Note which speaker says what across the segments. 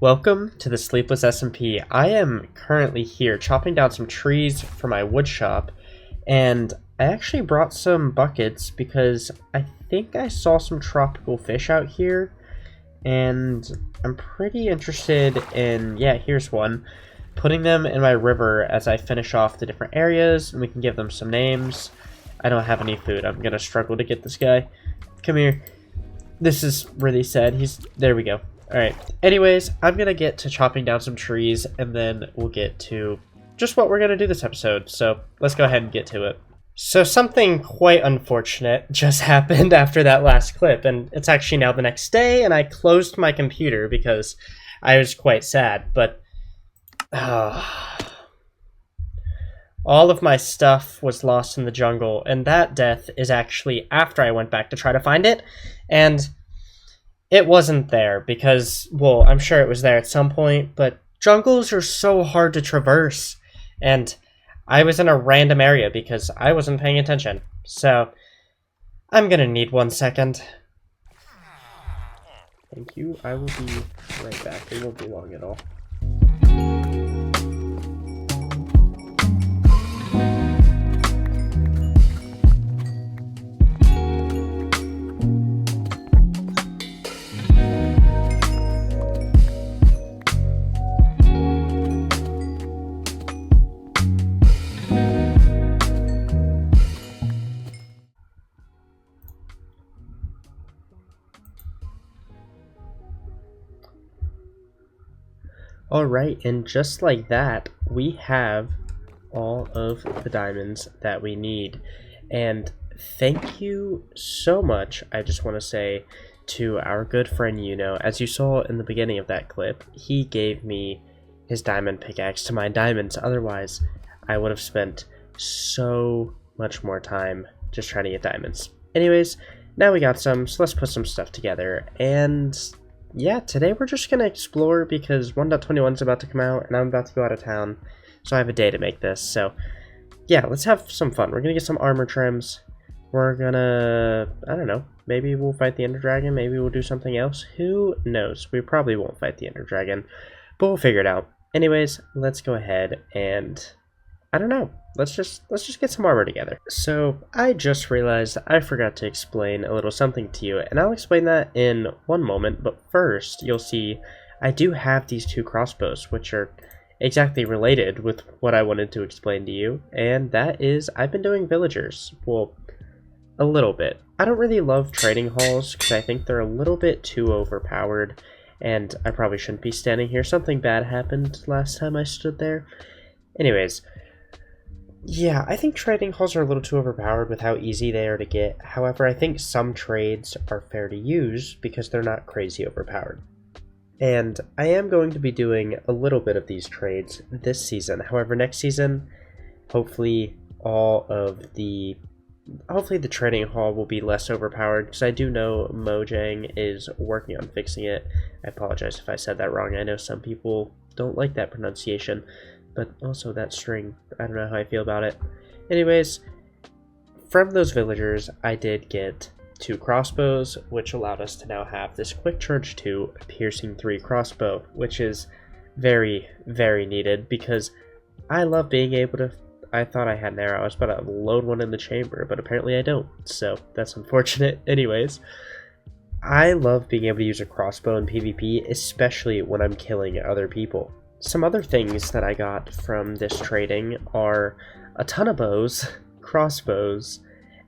Speaker 1: Welcome to the Sleepless SMP. I am currently here chopping down some trees for my wood shop, and I actually brought some buckets because I think I saw some tropical fish out here, and I'm pretty interested in, here's one, putting them in my river as I finish off the different areas, and we can give them some names. I don't have any food. I'm gonna struggle to get this guy. Come here. This is really sad. There we go. Alright, anyways, I'm gonna get to chopping down some trees, and then we'll get to just what we're gonna do this episode, so let's go ahead and get to it. So something quite unfortunate just happened after that last clip, and it's actually now the next day, and I closed my computer because I was quite sad, but all of my stuff was lost in the jungle, and that death is actually after I went back to try to find it, and it wasn't there because, well, I'm sure it was there at some point, but jungles are so hard to traverse, and I was in a random area because I wasn't paying attention. So, I'm gonna need 1 second. Thank you. I will be right back. It won't be long at all. Alright, and just like that, we have all of the diamonds that we need. And thank you so much, I just want to say, to our good friend Yuno. As you saw in the beginning of that clip, he gave me his diamond pickaxe to mine diamonds. Otherwise, I would have spent so much more time just trying to get diamonds. Anyways, now we got some, so let's put some stuff together. And yeah, today we're just going to explore because 1.21 is about to come out and I'm about to go out of town, so I have a day to make this. So yeah, let's have some fun. We're going to get some armor trims. We're going to, I don't know, maybe we'll fight the Ender Dragon, maybe we'll do something else. Who knows? We probably won't fight the Ender Dragon, but we'll figure it out. Anyways, let's go ahead and, I don't know, let's just get some armor together. So I just realized I forgot to explain a little something to you, and I'll explain that in one moment, but first you'll see I do have these two crossbows, which are exactly related with what I wanted to explain to you, and that is I've been doing villagers. Well, a little bit. I don't really love trading halls because I think they're a little bit too overpowered, and I probably shouldn't be standing here. Something bad happened last time I stood there. Anyways, yeah, I think trading halls are a little too overpowered with how easy they are to get. However, I think some trades are fair to use because they're not crazy overpowered. And I am going to be doing a little bit of these trades this season. However, next season, hopefully the trading hall will be less overpowered because I do know Mojang is working on fixing it. I apologize if I said that wrong. I know some people don't like that pronunciation. But also that string, I don't know how I feel about it. Anyways, from those villagers, I did get 2 crossbows, which allowed us to now have this quick charge 2 piercing 3 crossbow, which is very, very needed because I love being able to. I thought I had an arrow. I was about to load one in the chamber, but apparently I don't, so that's unfortunate. Anyways, I love being able to use a crossbow in PvP, especially when I'm killing other people. Some other things that I got from this trading are a ton of bows, crossbows,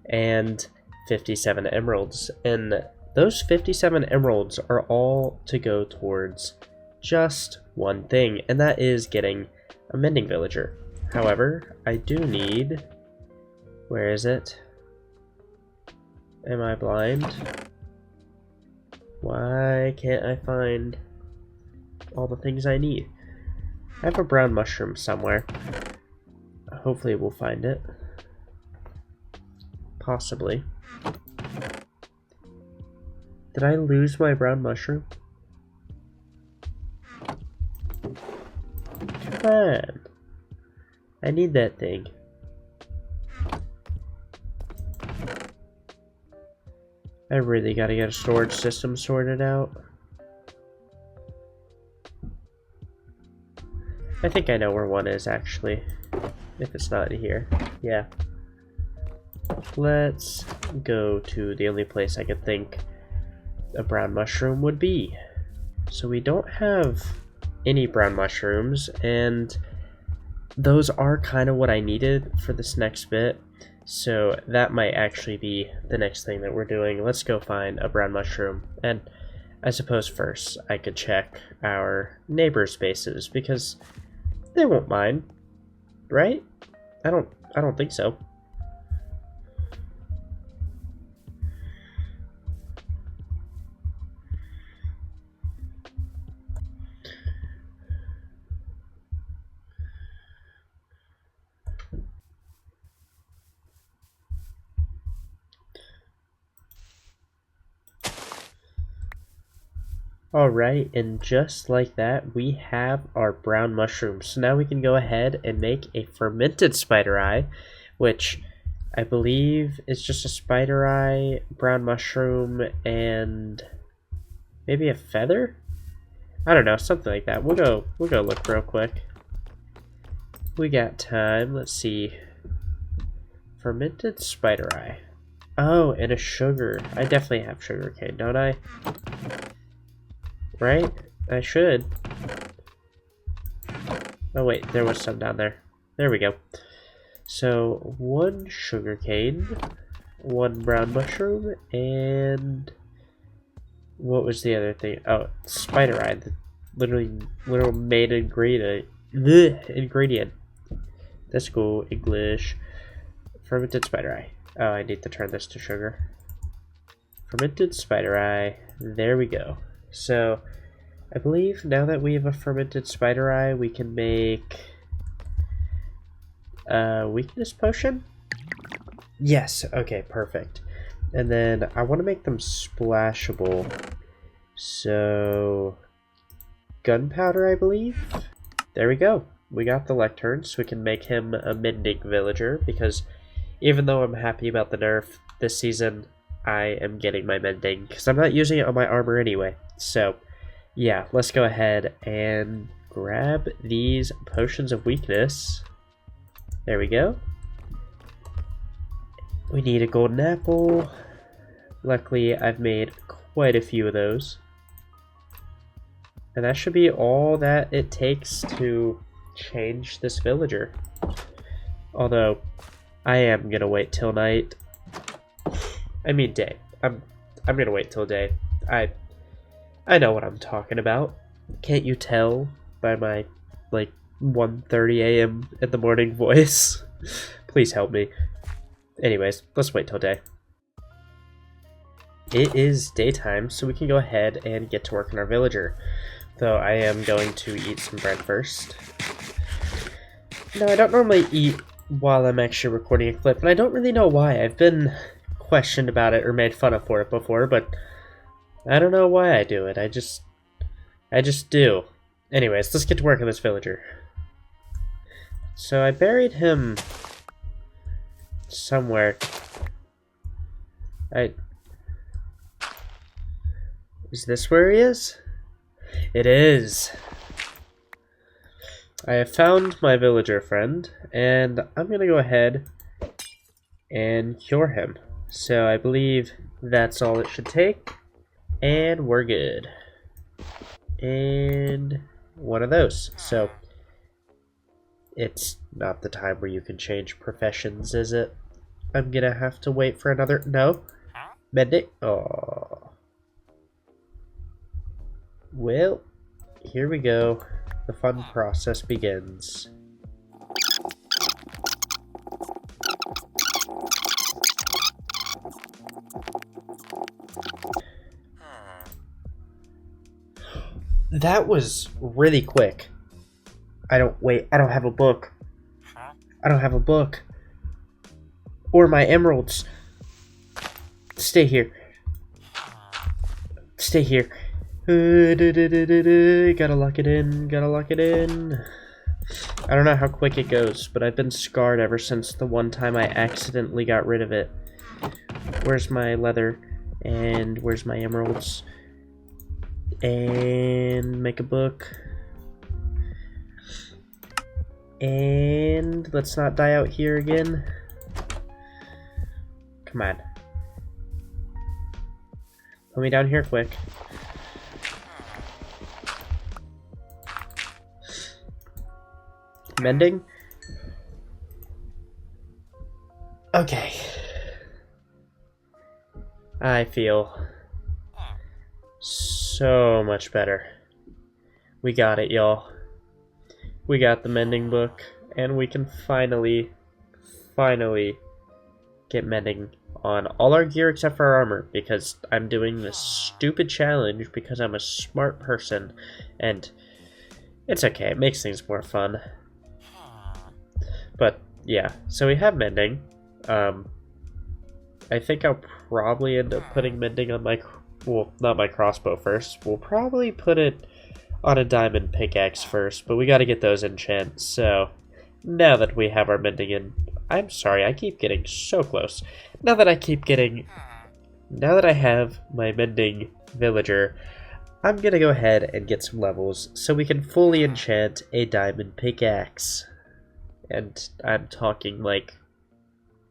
Speaker 1: and 57 emeralds. And those 57 emeralds are all to go towards just one thing, and that is getting a mending villager. However, I do need... Where is it? Am I blind? Why can't I find all the things I need? I have a brown mushroom somewhere. Hopefully we'll find it. Possibly. Did I lose my brown mushroom? Come on. I need that thing. I really gotta get a storage system sorted out. I think I know where one is, actually. If it's not in here. Yeah. Let's go to the only place I could think a brown mushroom would be. So we don't have any brown mushrooms, and those are kind of what I needed for this next bit. So that might actually be the next thing that we're doing. Let's go find a brown mushroom. And I suppose first I could check our neighbors' bases, because they won't mind, right? I don't think so. Alright, and just like that, we have our brown mushrooms. So now we can go ahead and make a fermented spider eye, which I believe is just a spider eye, brown mushroom, and maybe a feather? I don't know, something like that. We'll go look real quick. We got time. Let's see. Fermented spider eye. Oh, and a sugar. I definitely have sugar cane, don't I? Right? I should. Oh wait, there was some down there. There we go. So, one sugar cane, one brown mushroom, and what was the other thing? Oh, spider eye, the literal main ingredient. That's cool. English. Fermented spider eye. Oh, I need to turn this to sugar. Fermented spider eye. There we go. So, I believe now that we have a fermented spider eye, we can make a weakness potion? Yes, okay, perfect. And then I want to make them splashable. So, gunpowder, I believe? There we go. We got the lectern, so we can make him a mending villager, because even though I'm happy about the nerf this season, I am getting my mending, because I'm not using it on my armor anyway. So, yeah, let's go ahead and grab these potions of weakness. There we go. We need a golden apple. Luckily, I've made quite a few of those. And that should be all that it takes to change this villager. Although, I am gonna wait till night. I mean day. I'm gonna wait till day. I know what I'm talking about. Can't you tell by my, like, 1:30 a.m. in the morning voice? Please help me. Anyways, let's wait till day. It is daytime, so we can go ahead and get to work on our villager. Though I am going to eat some bread first. No, I don't normally eat while I'm actually recording a clip, and I don't really know why. I've been questioned about it or made fun of for it before, but I don't know why I do it. I just do. Anyways, let's get to work on this villager. So I buried him somewhere. Is this where he is? It is. I have found my villager friend, and I'm gonna go ahead and cure him. So I believe that's all it should take, and we're good. And one of those. So it's not the time where you can change professions, is it? I'm gonna have to wait for another. No, medic. Oh. Well, here we go. The fun process begins. That was really quick. I don't have a book. I don't have a book. Or my emeralds. Stay here. Stay here. Gotta lock it in. Gotta lock it in. I don't know how quick it goes, but I've been scarred ever since the one time I accidentally got rid of it. Where's my leather? And where's my emeralds? And make a book. And let's not die out here again. Come on. Put me down here quick. Mending? Okay. I feel so much better. We got it, y'all. We got the mending book, and we can finally get mending on all our gear except for our armor, because I'm doing this stupid challenge because I'm a smart person, and it's okay, it makes things more fun. But yeah, so we have mending. I think I'll probably end up putting mending on my, well, not my crossbow first. We'll probably put it on a diamond pickaxe first, but we gotta get those enchants. So now that we have our mending in, I'm sorry, I keep getting so close. Now that I have my mending villager, I'm gonna go ahead and get some levels so we can fully enchant a diamond pickaxe. And I'm talking like,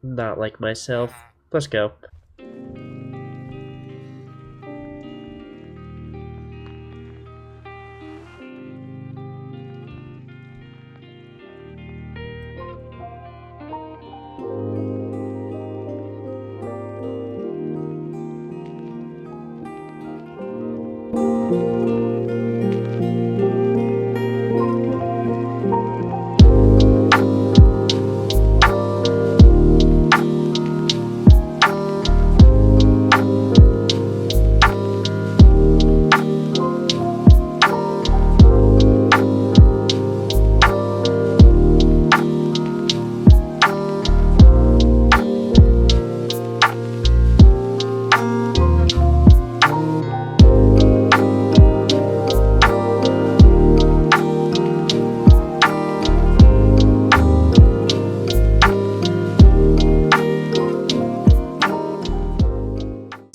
Speaker 1: not like myself. Let's go.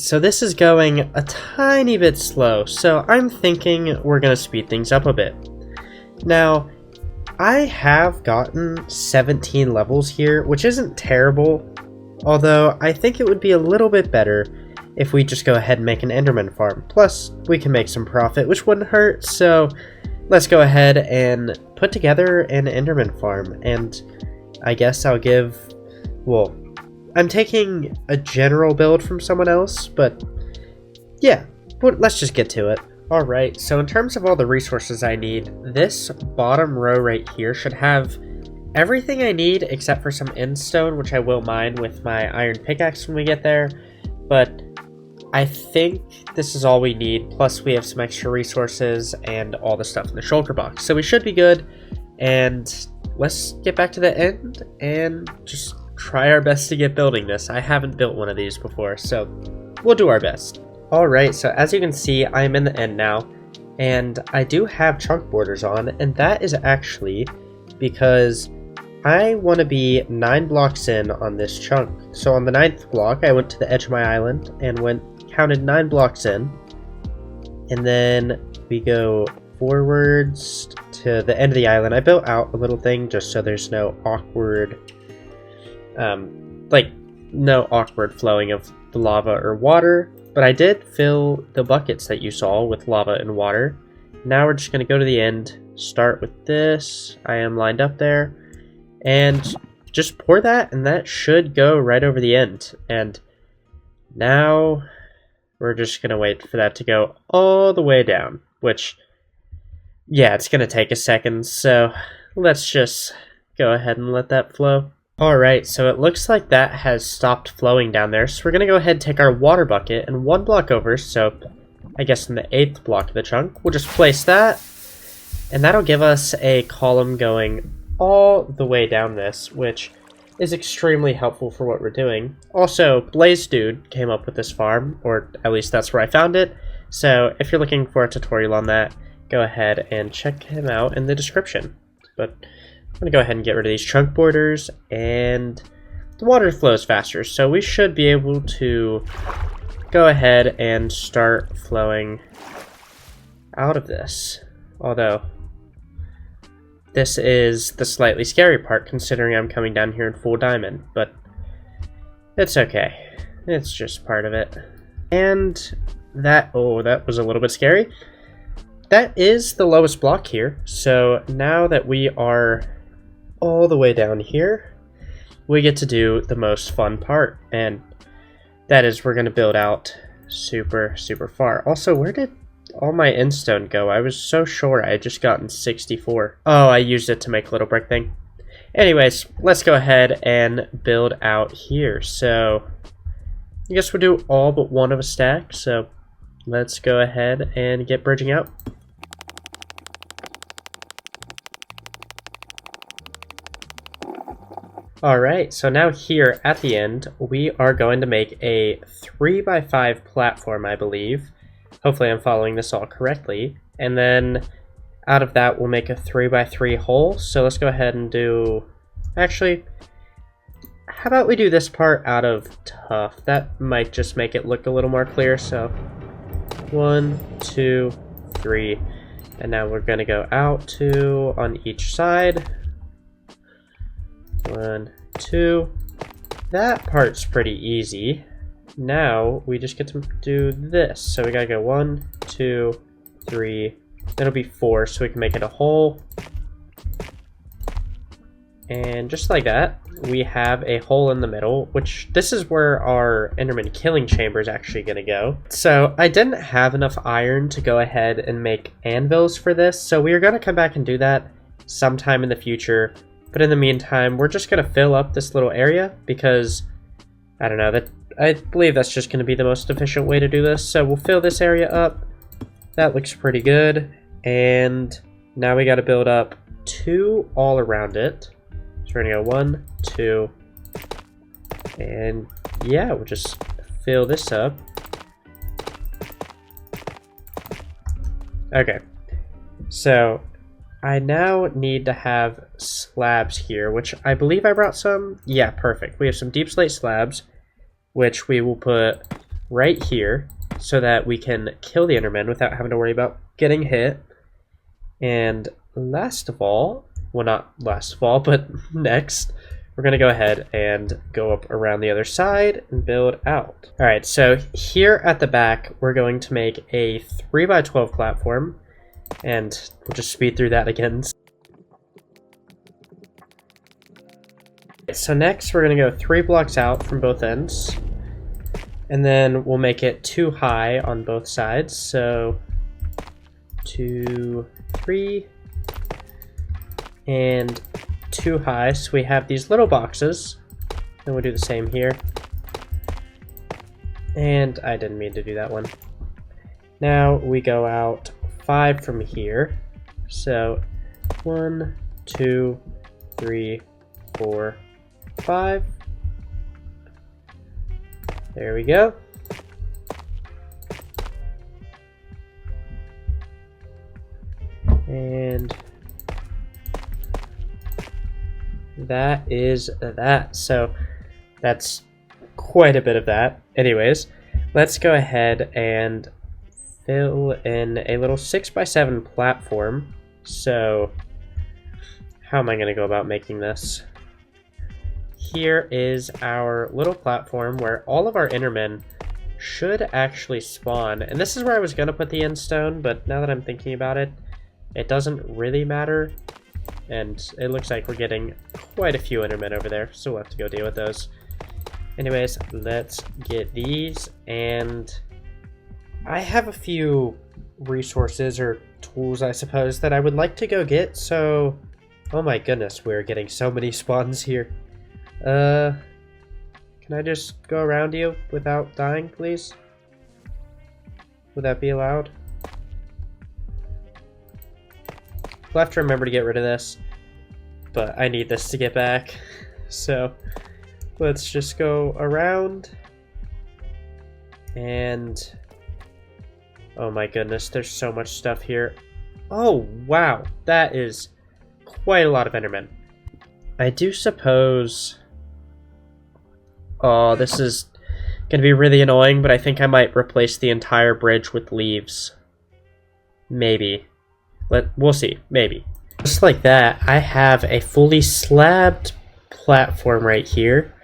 Speaker 1: So this is going a tiny bit slow, so I'm thinking we're going to speed things up a bit. Now, I have gotten 17 levels here, which isn't terrible, although I think it would be a little bit better if we just go ahead and make an Enderman farm. Plus, we can make some profit, which wouldn't hurt, so let's go ahead and put together an Enderman farm, and I guess I'll give, well, I'm taking a general build from someone else, but yeah, let's just get to it. Alright, so in terms of all the resources I need, this bottom row right here should have everything I need except for some endstone, which I will mine with my iron pickaxe when we get there, but I think this is all we need, plus we have some extra resources and all the stuff in the shulker box, so we should be good, and let's get back to the end and just try our best to get building this. I haven't built one of these before, so we'll do our best. Alright, so as you can see, I'm in the end now, and I do have chunk borders on, and that is actually because I want to be 9 blocks in on this chunk. So on the 9th block, I went to the edge of my island and counted 9 blocks in, and then we go forwards to the end of the island. I built out a little thing just so there's no awkward no awkward flowing of the lava or water, but I did fill the buckets that you saw with lava and water. Now we're just going to go to the end, start with this, I am lined up there, and just pour that, and that should go right over the end. And now we're just going to wait for that to go all the way down, which, yeah, it's going to take a second, so let's just go ahead and let that flow. Alright, so it looks like that has stopped flowing down there, so we're going to go ahead and take our water bucket, and 1 block over, so I guess in the 8th block of the chunk, we'll just place that, and that'll give us a column going all the way down this, which is extremely helpful for what we're doing. Also, Blaze Dude came up with this farm, or at least that's where I found it, so if you're looking for a tutorial on that, go ahead and check him out in the description. But I'm going to go ahead and get rid of these chunk borders, and the water flows faster, so we should be able to go ahead and start flowing out of this. Although, this is the slightly scary part, considering I'm coming down here in full diamond, but it's okay. It's just part of it. And that, oh, that was a little bit scary. That is the lowest block here, so now that we are all the way down here, we get to do the most fun part, and that is we're going to build out super far. Also, where did all my endstone go? I was so sure I had just gotten 64. Oh, I used it to make a little brick thing. Anyways, let's go ahead and build out here. So I guess we'll do all but one of a stack, so let's go ahead and get bridging out. Alright, so now here at the end, we are going to make a 3x5 platform, I believe. Hopefully I'm following this all correctly. And then out of that, we'll make a 3x3 hole. So let's go ahead and do... Actually, how about we do this part out of tough? That might just make it look a little more clear. So 1, 2, 3. And now we're going to go out 2 on each side. 1, 2. That part's pretty easy. Now we just get to do this. So we gotta go 1, 2, 3. That'll be 4, so we can make it a hole. And just like that, we have a hole in the middle, which this is where our Enderman killing chamber is actually gonna go. So I didn't have enough iron to go ahead and make anvils for this, so we are gonna come back and do that sometime in the future. But in the meantime, we're just going to fill up this little area because, I don't know, I believe that's just going to be the most efficient way to do this. So we'll fill this area up. That looks pretty good. And now we got to build up 2 all around it. So we're going to go 1, 2, and yeah, we'll just fill this up. Okay, so I now need to have slabs here, which I believe I brought some. Yeah, perfect. We have some deep slate slabs, which we will put right here so that we can kill the Enderman without having to worry about getting hit. And last of all, well, not last of all, but next, we're going to go ahead and go up around the other side and build out. All right, so here at the back, we're going to make a 3x12 platform. And we'll just speed through that again. So next we're going to go 3 blocks out from both ends. And then we'll make it 2 high on both sides. So 2, 3, and 2 high. So we have these little boxes. And we'll do the same here. And I didn't mean to do that one. Now we go out 5 from here. So 1, 2, 3, 4, 5. There we go. And that is that. So that's quite a bit of that. Anyways, let's go ahead and fill in a little 6x7 platform. So how am I going to go about making this? Here is our little platform where all of our Endermen should actually spawn. And this is where I was going to put the endstone, but now that I'm thinking about it, it doesn't really matter. And it looks like we're getting quite a few Endermen over there, so we'll have to go deal with those. Anyways, let's get these, and I have a few resources or tools, I suppose, that I would like to go get, so... Oh my goodness, we're getting so many spawns here. Can I just go around you without dying, please? Would that be allowed? We'll have to remember to get rid of this, but I need this to get back. So let's just go around. And oh my goodness, there's so much stuff here. Oh wow, that is quite a lot of Endermen. I do suppose... Oh, this is going to be really annoying, but I think I might replace the entire bridge with leaves. Maybe. We'll see. Maybe. Just like that, I have a fully slabbed platform right here.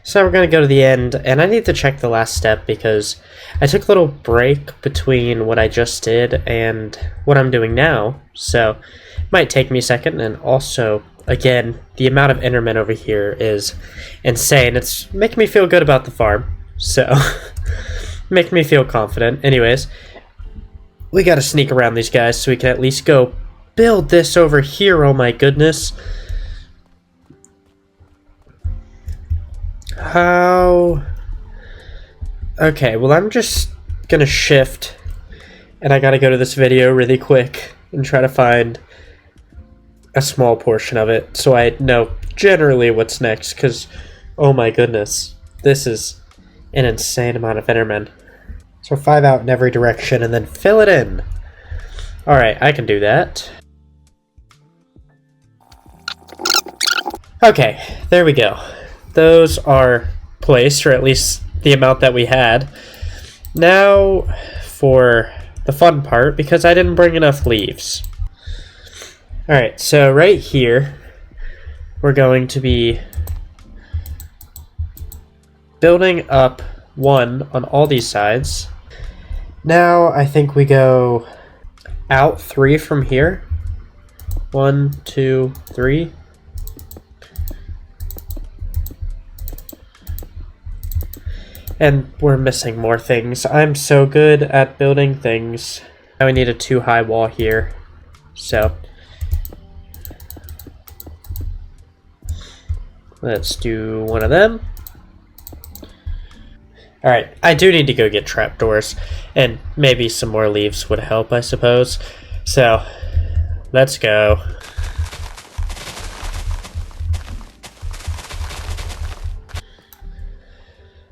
Speaker 1: So we're going to go to the end, and I need to check the last step because I took a little break between what I just did and what I'm doing now. So it might take me a second, and also, again, the amount of Endermen over here is insane. It's making me feel good about the farm, so making me feel confident. Anyways, we got to sneak around these guys so we can at least go build this over here. Oh my goodness. How? Okay, well, I'm just gonna shift, and I gotta go to this video really quick and try to find a small portion of it so I know generally what's next, because oh my goodness, this is an insane amount of Endermen. So 5 out in every direction and then fill it in. Alright, I can do that. Okay, there we go. Those are placed, or at least the amount that we had. Now for the fun part, because I didn't bring enough leaves. Alright, so right here, we're going to be building up 1 on all these sides. Now I think we go out 3 from here. 1, 2, 3. And we're missing more things. I'm so good at building things. Now we need a 2 high wall here. So let's do 1 of them. Alright, I do need to go get trapdoors, and maybe some more leaves would help, I suppose. So, let's go.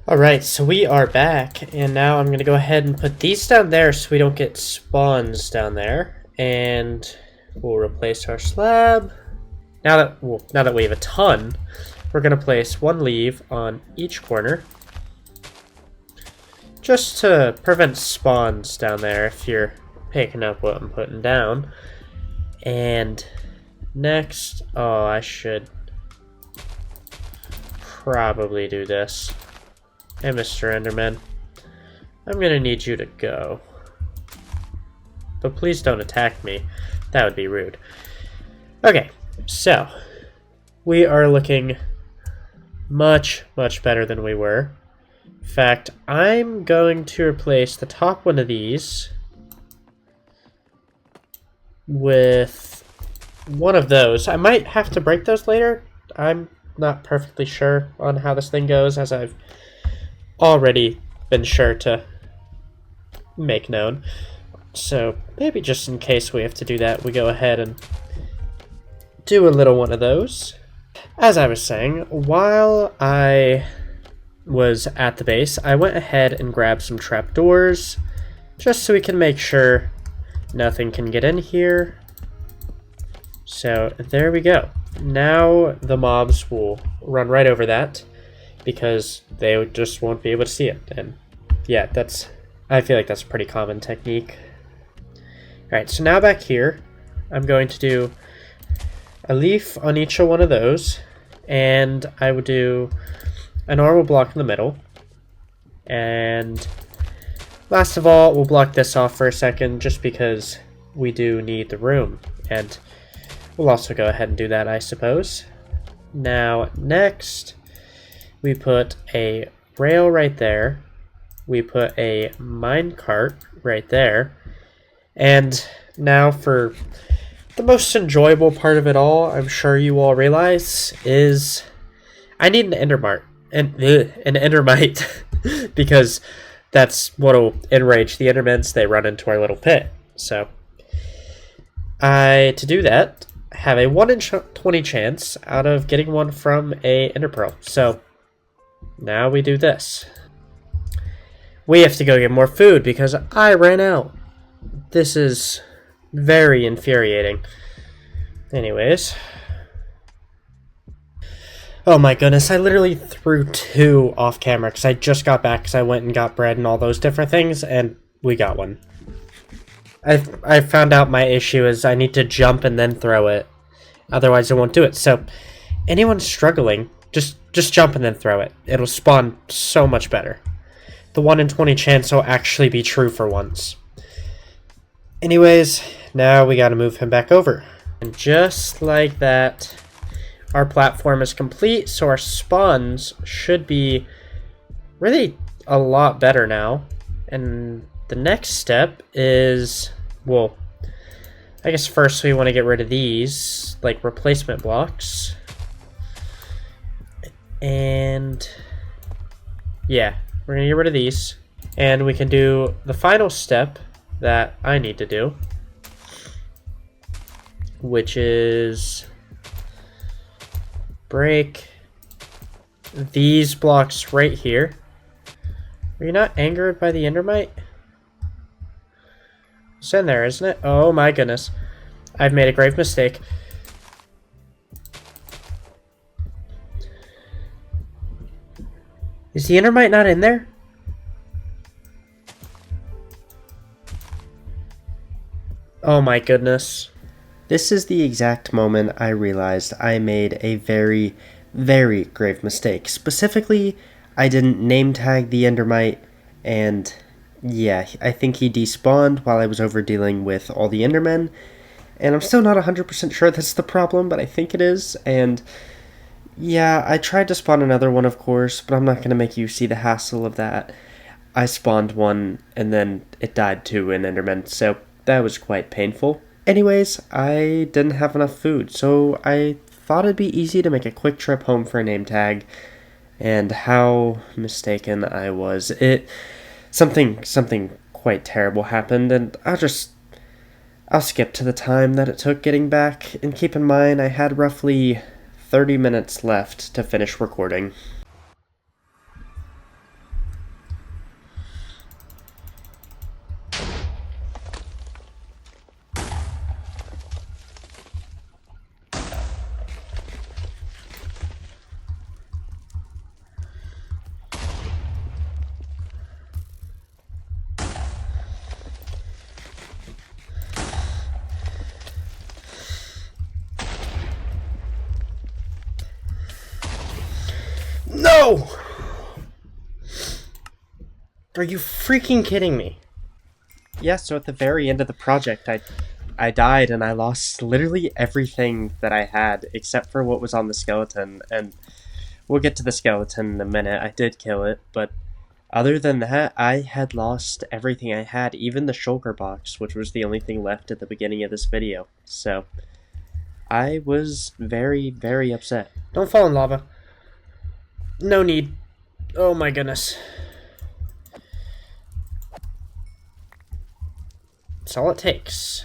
Speaker 1: Alright, so we are back, and now I'm going to go ahead and put these down there so we don't get spawns down there. And we'll replace our slab. Now that we have a ton, we're going to place 1 leaf on each corner, just to prevent spawns down there if you're picking up what I'm putting down. And next, oh, I should probably do this. Hey, Mr. Enderman, I'm gonna need you to go. But please don't attack me. That would be rude. Okay, so we are looking much, much better than we were. In fact, I'm going to replace the top one of these with one of those. I might have to break those later. I'm not perfectly sure on how this thing goes, as I've already been sure to make known. So maybe just in case we have to do that, we go ahead and do a little one of those. As I was saying, while I was at the base, I went ahead and grabbed some trapdoors just so we can make sure nothing can get in here. So there we go. Now the mobs will run right over that because they just won't be able to see it. And yeah, I feel like that's a pretty common technique. Alright, so now back here, I'm going to do a leaf on each one of those, and I would do a normal block in the middle. And last of all, we'll block this off for a second just because we do need the room. And we'll also go ahead and do that, I suppose. Now, next, we put a rail right there. We put a minecart right there. And now for the most enjoyable part of it all, I'm sure you all realize, is I need an endermite. An endermite. Because that's what'll enrage the endermans. They run into our little pit. So, to do that, have a 1 in 20 chance out of getting one from a ender pearl. So, now we do this. We have to go get more food because I ran out. This is very infuriating. Anyways. Oh my goodness, I literally threw 2 off camera because I just got back because I went and got bread and all those different things, and we got one. I found out my issue is I need to jump and then throw it. Otherwise, it won't do it. So, anyone struggling, just jump and then throw it. It'll spawn so much better. The 1 in 20 chance will actually be true for once. Anyways, now we gotta move him back over. And just like that, our platform is complete, so our spawns should be really a lot better now. And the next step is, well, I guess first we want to get rid of these, like, replacement blocks. And yeah, we're going to get rid of these. And we can do the final step that I need to do, which is break these blocks right here. Are you not angered by the Endermite? It's in there, isn't it? Oh my goodness. I've made a grave mistake. Is the Endermite not in there? Oh my goodness. This is the exact moment I realized I made a very, very grave mistake. Specifically, I didn't name tag the Endermite, and yeah, I think he despawned while I was over dealing with all the Endermen, and I'm still not 100% sure that's the problem, but I think it is. And yeah, I tried to spawn another one, of course, but I'm not going to make you see the hassle of that. I spawned one, and then it died too in Enderman, so that was quite painful. Anyways, I didn't have enough food, so I thought it'd be easy to make a quick trip home for a name tag. And how mistaken I was. Something quite terrible happened, and I'll skip to the time that it took getting back, and keep in mind I had roughly 30 minutes left to finish recording. No! Are you freaking kidding me? Yeah, so at the very end of the project, I died and I lost literally everything that I had except for what was on the skeleton, and we'll get to the skeleton in a minute. I did kill it, but other than that, I had lost everything I had, even the shulker box, which was the only thing left at the beginning of this video. So, I was very, very upset. Don't fall in lava. No need. Oh my goodness. That's all it takes.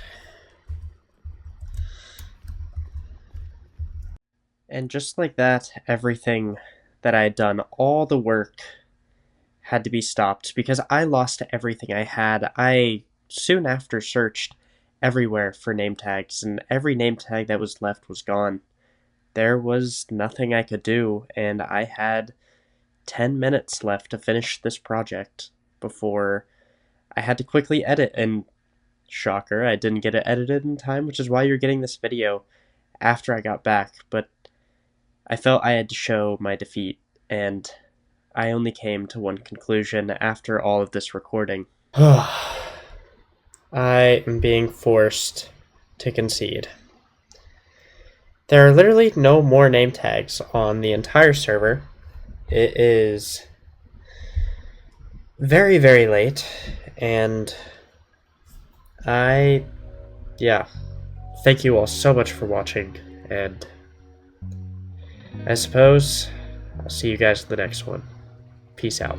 Speaker 1: And just like that, everything that I had done, all the work, had to be stopped because I lost everything I had. I soon after searched everywhere for name tags, and every name tag that was left was gone. There was nothing I could do, and I had 10 minutes left to finish this project before I had to quickly edit, and shocker, I didn't get it edited in time, which is why you're getting this video after I got back, but I felt I had to show my defeat, and I only came to one conclusion after all of this recording. I am being forced to concede. There are literally no more name tags on the entire server. It is very, very late, and yeah, thank you all so much for watching, and I suppose I'll see you guys in the next one. Peace out.